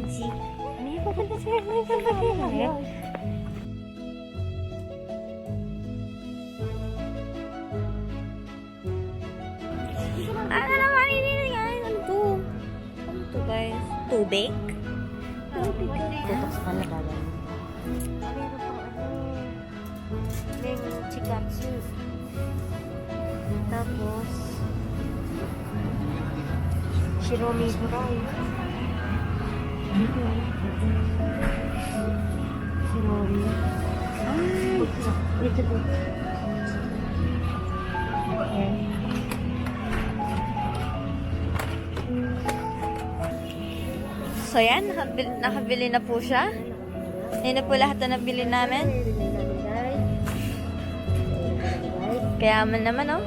Nancy. May papunta sa may papunta. Ano naman ini guys? Ano to? Ano to guys? Tubig? Tutok sa kanila gagawin. Meron pang may chikatsu. Tapos shiromi burai. Shiromi. Ito po. So yan, nakabili na po siya. Yan na po lahat na nabili namin. Kaya man naman, oh.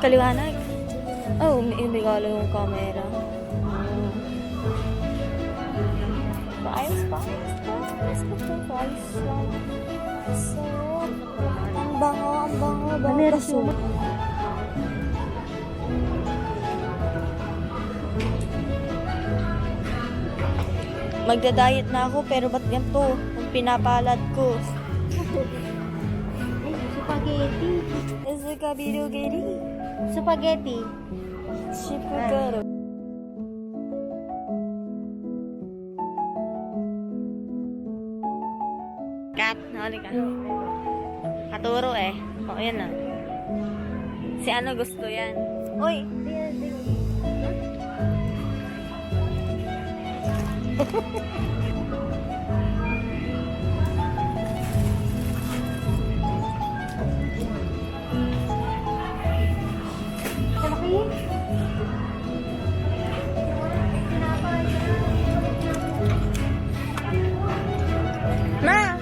Kaliwanag. Oh, may regalo yung camera. Ayos pa. So, ang bango. Baso. Magda-diet na ako, pero ba't ganito? Ang pinapalad ko. Spaghetti. Spaghetti. Spaghetti. Spaghetti. Kat, nahuli ka. Katuro eh. O, yan na. Si ano gusto yan? Uy! Ma!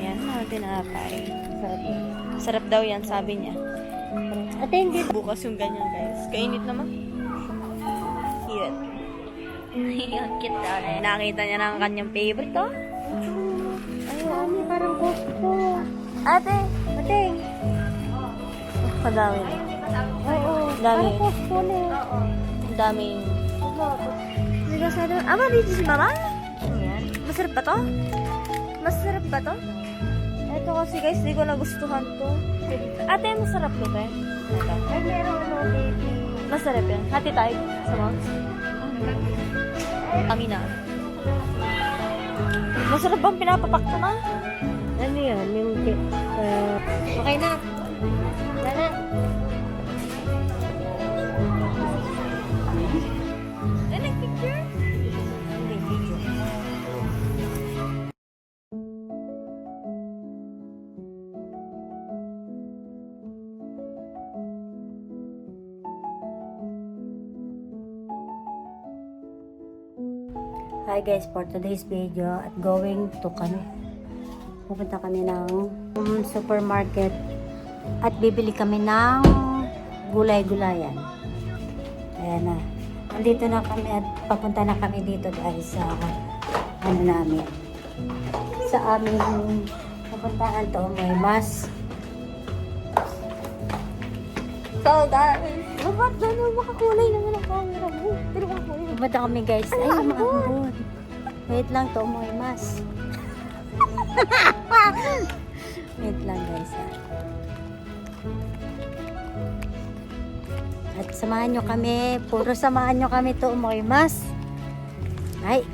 Ayan, mga tinapay. Sarap daw yan, sabi niya. Ate, hindi. Bukas yung ganyan, guys. Kainit naman. Cute. Ang cute daw na yun. Nakita niya na ang kanyang favorite, oh. Ay, ano, parang gusto. Ate! Ate. Madami na. Oo. Dami. Parang gusto na. Ang daming... Sige, sana... Ama, dito si Mama? Ayan. Masarap ba to? Masarap ba to? Ito kasi guys, di ko nagustuhan to. Ate, masarap to, te. Ito. Ay, meron ano, baby. Masarap yan. Hati tayo sa moms. Kami na. Masarap bang pinapapak to, ma? Ano yan? Yung okay na. Wala. Ay, nag-picture? Hi guys, for today's video at going to pupunta kami ng supermarket at bibili kami ng gulay-gulayan. Ayan na. Nandito na kami at papunta na kami dito guys sa namin. Sa aming pupuntahan to, may mas. So guys, ba't gano'n makakulay naman ang camera mo? Pero makakulay. Pupunta kami guys. Ay, maambon. Wait lang to, may mas. Wait lang guys. At samahan nyo kami. Puro samahan nyo kami to, may mas. Ay.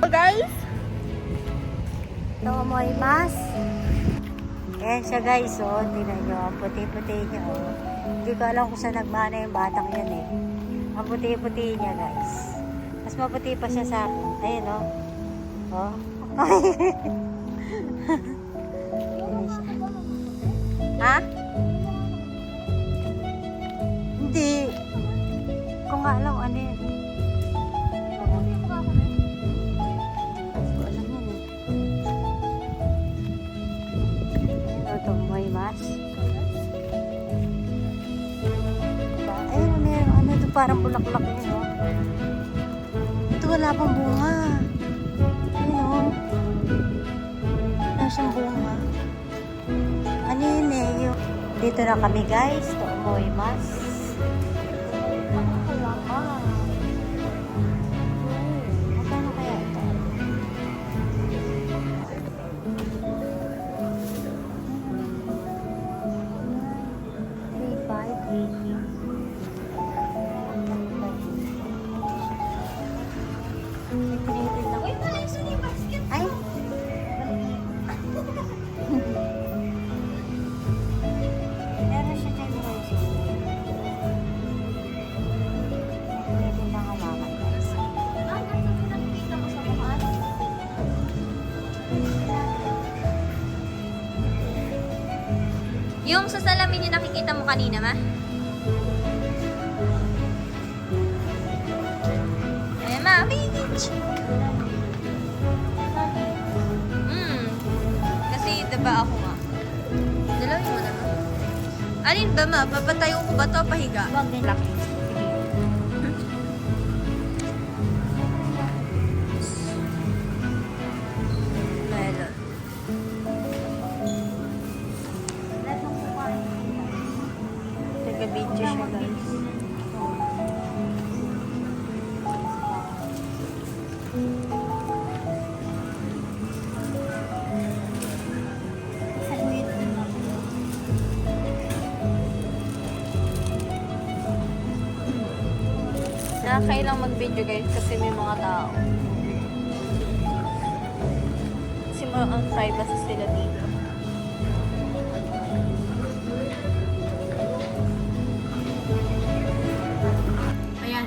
So guys, To, may mas. Ayan siya guys, oh. Tingnan nyo, ang puti-puti niya, oh. Hindi ko alam kung saan nagmana yung batang yun, eh. Ang puti-puti niya, guys. Mas maputi pa siya sa akin. Ayun, oh. Oh. Ayan siya. Ha? Hindi. Kung nga alam, ano yun. parang bulaklak yun, no? Ito wala pang bunga. Ayun, no? Wala siyang bunga. Ano yun eh? Dito na kami, guys. To Moymas. Wala pa. Magkano kaya ito? Ay! Meron siya dyan guys. Pwede na halaman guys. Yung sa salamin yung nakikita mo kanina, ma? Eh, ma, beach! Kasi diba ako nga? Dalawin mo naman. Alin ba, ma? Papatayo ko ba to o pahiga? Wag din laki. Melon. Taga-video siya, guys. Nakakailang mag-video, guys, kasi may mga tao. Kasi ang privacy sila dito. Ayan.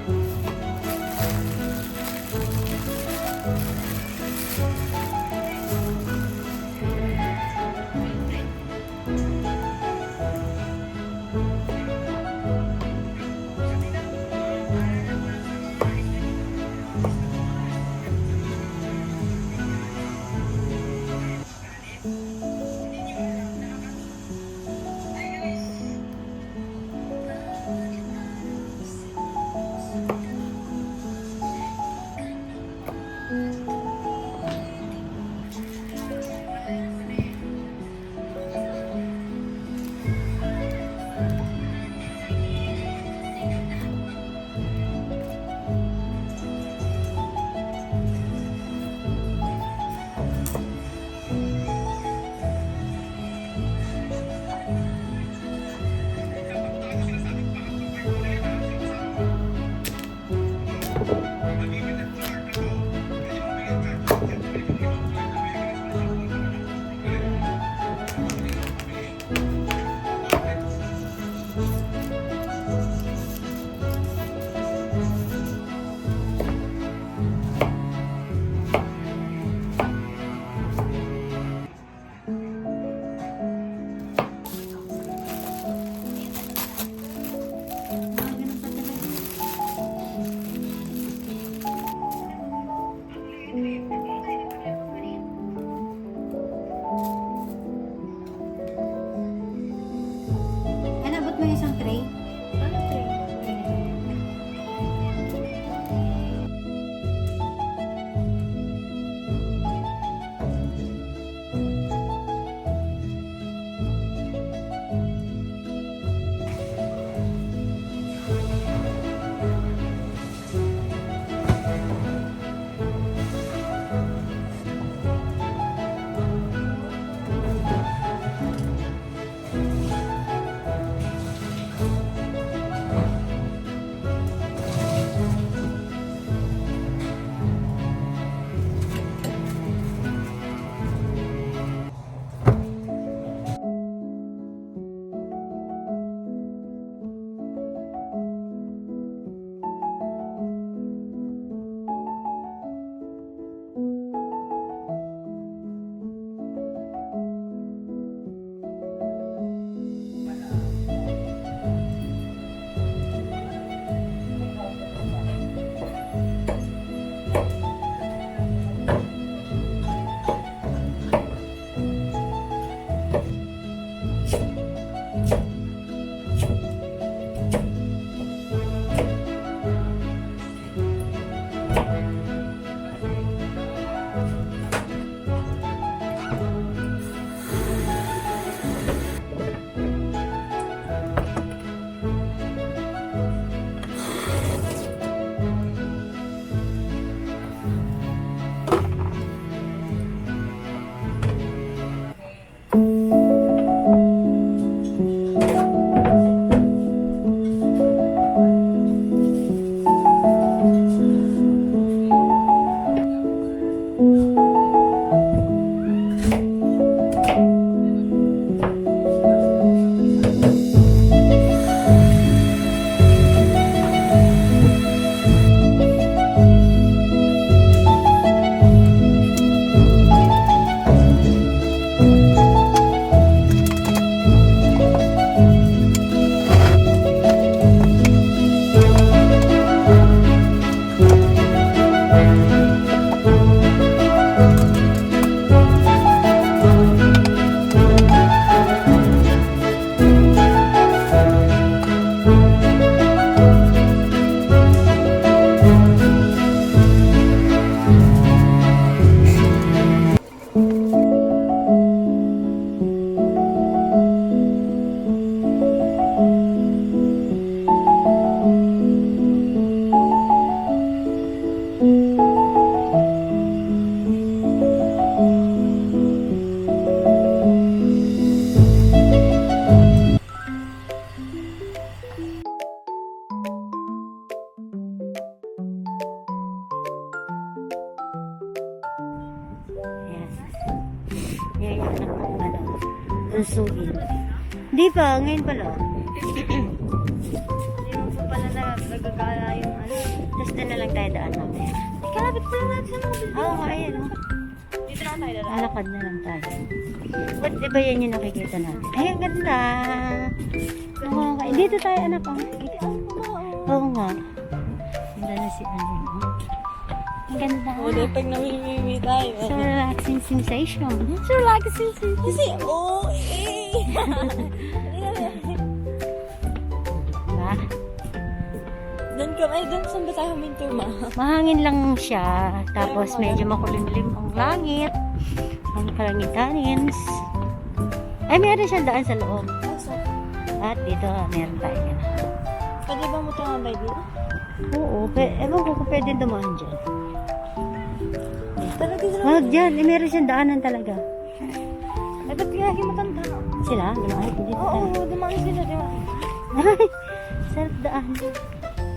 Yan yung anak ko, ano, usuhin. Hindi pa, ngayon pala. Hindi mo pa pala na nagagala yung ano. Tapos doon na lang tayo daan natin. Kalapit pa lang natin sa mga building. Oo, ayun. Oh. Dito na tayo dala. Alakad na lang tayo. Ba't iba yan yung nakikita natin? Ay, ang ganda. Dito tayo, anak. Oo nga. Ganda na si ano. Ang ganda. Wala pag namimimi tayo. So relaxing sensation. So relaxing. Kasi, oh, eh. Diba? Doon ka, ay, doon saan ba tayo huminto, ma? Mahangin lang siya. Tapos medyo makulimlim ang langit. Ang kalangitanins. Ay, meron siyang daan sa loob. At dito, meron tayo. Pwede ba mo tumambay dito? Oo, ewan ko kung pwede dumaan dyan. Pero dito na. Wag dyan, meron siyang daanan talaga. Ay, ba't kaya matanda? Sila? Dumaan dito Oo, tayo. dumaan sila, di ba? Ay, sarap daan.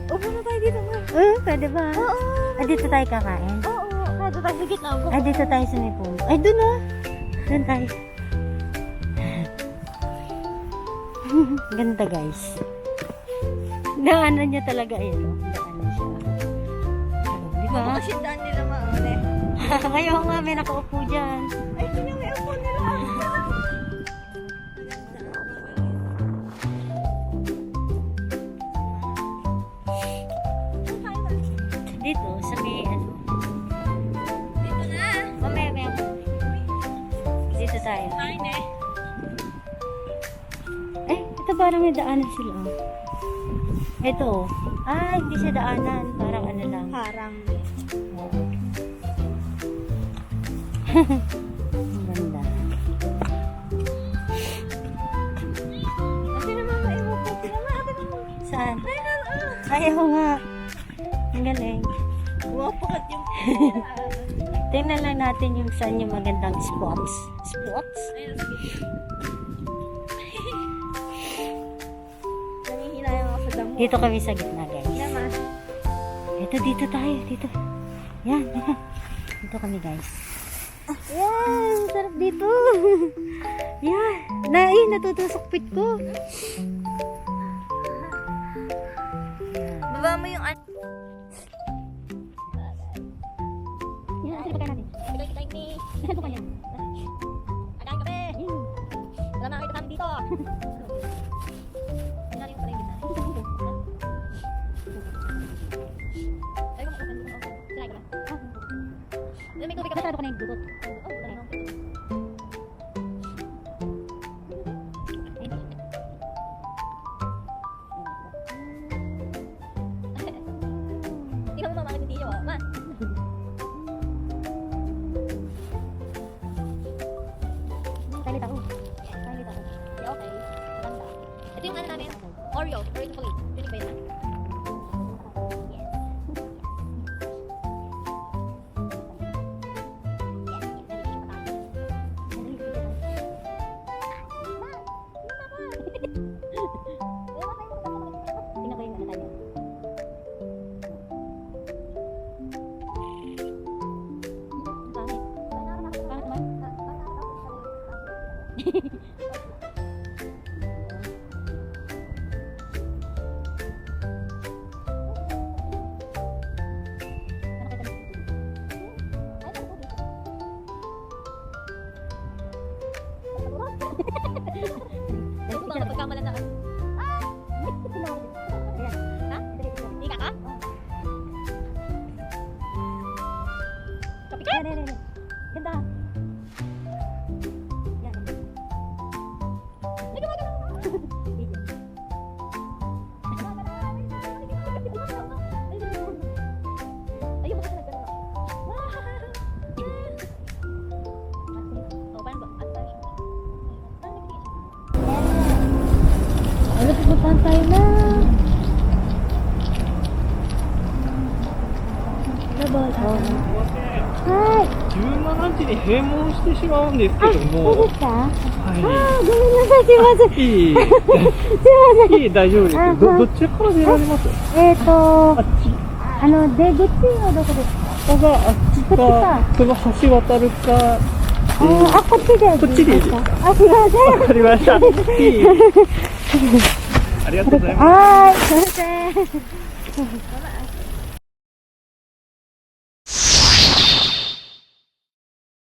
Upo na tayo dito, ma. Pwede ba? Oo. Ah, dito tayo kakain. Oo, dito tayo sa gitna. Ay, dito tayo sa may puno. Ay, dun ah. Dun tayo. Ganda guys. Daanan niya talaga yun. Oh. Daanan siya. Di ba? Kasi daan nila, ma. Ngayon nga may nakaupo dyan. Ay, ito yung may upo nila. Dito sa may ano. Dito na. Mamaya. Dito tayo. Kain eh. Eh, ito parang may daanan sila. Oh. Ito. Oh. Ah, hindi siya daanan. Parang ano lang. Harang. Ang ganda. Kasi naman maiupo sila, ma. Saan? Ayaw nga. Ang galing. Wapakat yung Tingnan lang natin yung saan yung magandang spots. Spots? ayun, sige. Nangihinayang ako sa damo. Dito kami sa gitna, guys. Naman. Ito, dito tayo. Dito. Yan. Dito kami, guys. Yan, sarap dito. Yan. Natutusok pit ko. Baba mo yung Yan, ano ba natin? Kita ni. Ano ba yan? Akain kape. Wala makakita namin dito. Tingnan yung paligid na. Ay, kung makakasin mo. Try ko lang. May tubig ka ba? Masarap ka na yung dugot. Oo, wala naman. Tingnan mo mama, hindi siya. Ma. Kalit ako. Yeah, okay. Ganda. Ito yung ano namin. Oreo. Oreo chocolate. Yun ba yun? Yes. Tingnan ko yung ano tayo. Ito ba napagkamalan na? Ha? Hindi ka ka? Kapitan? Ganda. Yan. Ay, gumagano. Ayun, baka nagkaroon ako. Oh, paano ba? Ano, pupuntahan tayo na. Hi! 17時に閉門してしまうんですけども、そうですか？はごめんなさい、すいません。い、いい、すいません。いい、大丈夫です。あどっちから出られます？あっち、出口はどこですか？ここがあっちこっちかか、その橋渡るか、あ、こっちで。こっちでいいですか？あ、すいません。わかりました。いいありがとうございます。はい、すいません。